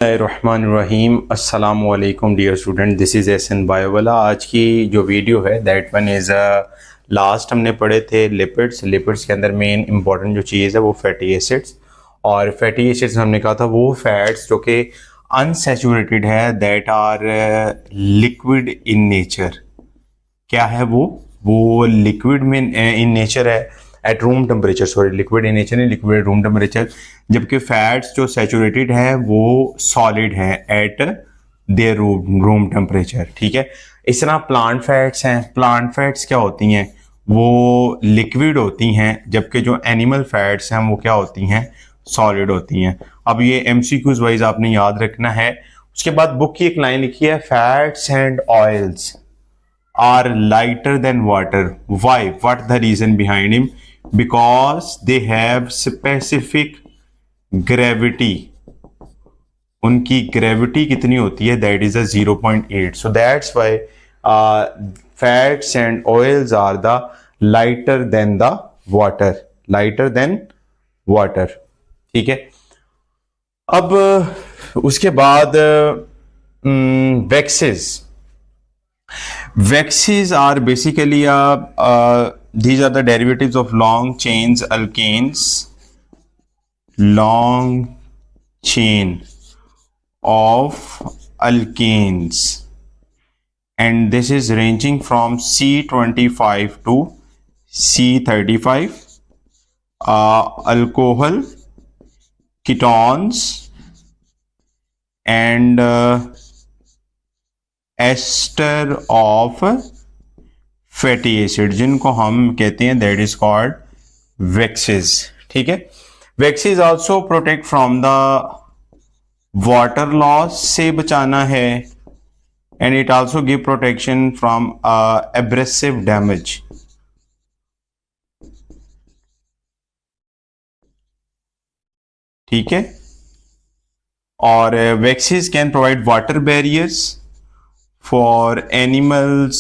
Bismillahirrahmanirrahim। अस्सलामुअलैकुम dear student, this is Ehsan बायोवाला। आज की जो वीडियो है दैट वन इज़ लास्ट हमने पढ़े थे लिपिड्स के अंदर मेन इंपॉर्टेंट जो चीज़ है वो फैटी एसिड्स, और फैटी एसिड्स हमने कहा था वो फैट्स जो कि अनसैचुरेटेड है that are liquid in nature. क्या है वो लिक्विड में इन नेचर है at room temperature, sorry liquid in nature नहीं, लिक्विड रूम टेम्परेचर। जबकि फैट्स जो सैचुरेटेड है वो सॉलिड है एट देयर रूम टेम्परेचर। ठीक है, इस तरह प्लांट फैट्स हैं। प्लांट फैट्स क्या होती हैं, वो लिक्विड होती हैं, जबकि जो एनिमल फैट्स हैं वो क्या होती हैं, सॉलिड होती हैं। अब ये एमसीक्यूज वाइज आपने याद रखना है। उसके बाद बुक की एक लाइन लिखी है, fats and oils are lighter than water. Why? What the reason behind him? Because they have specific gravity. उनकी gravity कितनी होती है? That is a 0.8. So that's why fats and oils are the lighter than the water. Lighter than water. ठीक है। अब उसके बाद Waxes are basically these are the derivatives of long chains alkanes, long chain of alkanes, and this is ranging from C25 to C35. Alcohol, ketones, and ester of fatty acid, जिनको हम कहते हैं that is called waxes. ठीक है, waxes also protect from the water loss, से बचाना है, and it also give protection from abrasive damage. ठीक है, और waxes can provide water barriers for animals,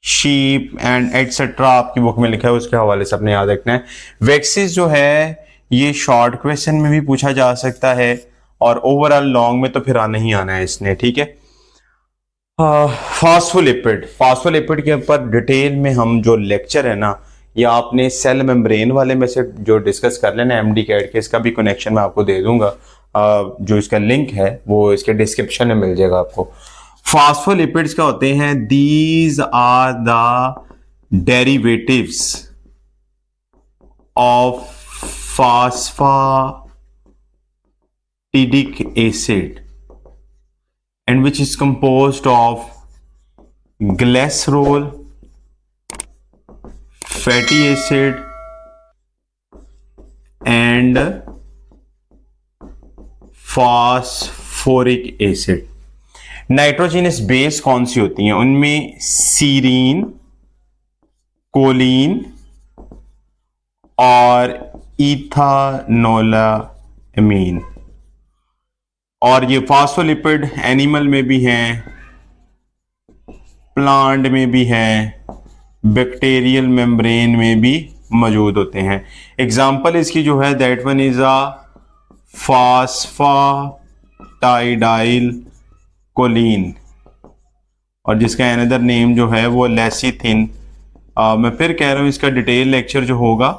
sheep and etcetera. आपकी बुक में लिखा है, उसके हवाले से अपने याद रखना है। वैक्सेस जो है ये शॉर्ट क्वेश्चन में भी पूछा जा सकता है और ओवरऑल लॉन्ग में तो फिर आना ही आना है इसने। ठीक है, फास्फोलिपिड के ऊपर डिटेल में हम जो लेक्चर है ना, या आपने सेल मेम्ब्रेन वाले में से जो डिस्कस कर लेना एमडी कैट के, इसका भी कनेक्शन मैं आपको दे दूंगा। जो इसका लिंक है वो इसके डिस्क्रिप्शन में मिल जाएगा आपको। फास्फोलिपिड्स क्या होते हैं? These are the derivatives of phosphatidic acid and which is composed of glycerol, fatty acid and phosphoric acid. Nitrogenous base कौन सी होती हैं? उनमें सीरीन, कोलिन और इथानोलामीन। और ये फास्फोलिपिड एनिमल में भी हैं, प्लांट में भी हैं, बैक्टीरियल मेम्ब्रेन में भी मौजूद होते हैं। एग्जाम्पल इसकी जो है that one is a phosphatidyl choline, और जिसका अनदर नेम जो है वो लेसिथिन। मैं फिर कह रहा हूँ, इसका डिटेल लेक्चर जो होगा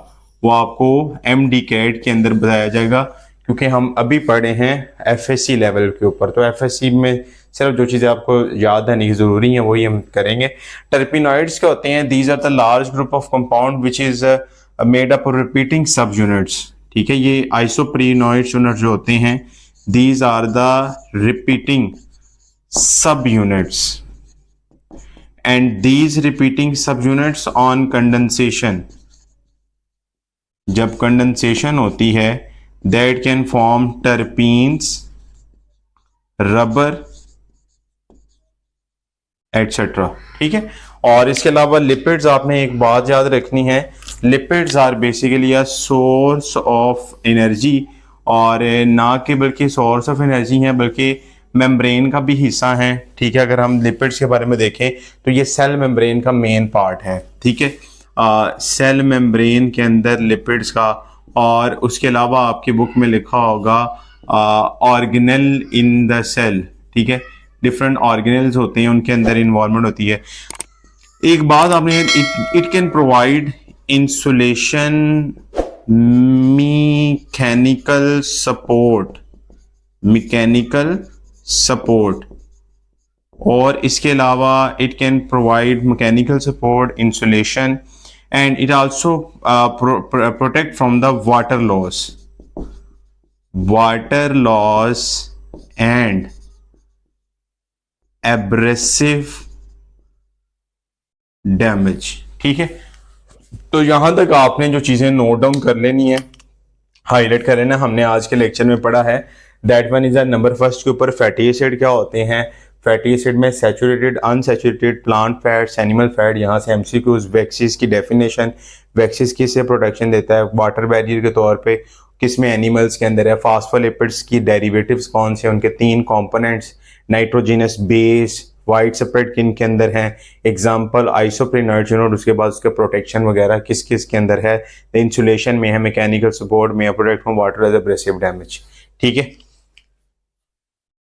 वो आपको एमडी कैट के अंदर बताया जाएगा, क्योंकि हम अभी पढ़े हैं एफएससी लेवल के ऊपर। तो एफएससी में सिर्फ जो चीज़ें आपको याद रहने की ज़रूरी है वही हम करेंगे। टर्पिनॉइड्स क्या होते हैं? These are the large group of compound which is made up of repeating sub units. ठीक है, ये आइसोप्रीनॉइड्स यूनिट्स जो होते हैं, these are the repeating sub units, and these repeating sub units on condensation, जब कंडेंसेशन होती है, that can form terpenes, rubber etcetera. ठीक है, और इसके अलावा लिपिड्स आपने एक बात याद रखनी है, lipids are basically a source of energy, और ना कि बल्कि सोर्स ऑफ एनर्जी है बल्कि मेम्ब्रेन का भी हिस्सा है। ठीक है, अगर हम लिपिड्स के बारे में देखें तो ये सेल मेम्ब्रेन का मेन पार्ट है। ठीक है, सेल मेम्ब्रेन के अंदर लिपिड्स का, और उसके अलावा आपकी बुक में लिखा होगा ऑर्गेनल इन द सेल, ठीक है, डिफरेंट ऑर्गेनल्स होते हैं, उनके अंदर इन्वॉल्वमेंट होती है। एक बात आपने, it can provide insulation, mechanical support, और इसके अलावा it can provide mechanical support, insulation, and it also protect from the water loss and abrasive damage, ठीक है। तो यहां तक आपने जो चीजें नोट डाउन कर लेनी है, हाईलाइट कर लेना, हमने आज के लेक्चर में पढ़ा है। That one is number first के ऊपर फैटी एसिड क्या होते हैं। फैटी एसिड में saturated, unsaturated, plant fats, animal fat, यहाँ से एमसीक्यूज, वैक्सीज की डेफिनेशन, वैक्सीज किससे प्रोटेक्शन देता है, वाटर बैरियर के तौर पे किस में, एनिमल्स के अंदर है, फास्फोलिपिड्स की डेरिवेटिव्स कौन से, उनके 3 components, nitrogenous base, white separate किन के अंदर है, एग्जांपल आइसोप्रीन, और उसके बाद उसके प्रोटेक्शन वगैरह किस किस के अंदर है। इंसुलेशन में है, मैकेनिकल सपोर्ट में है, protect from water as abrasive damage, ठीक है।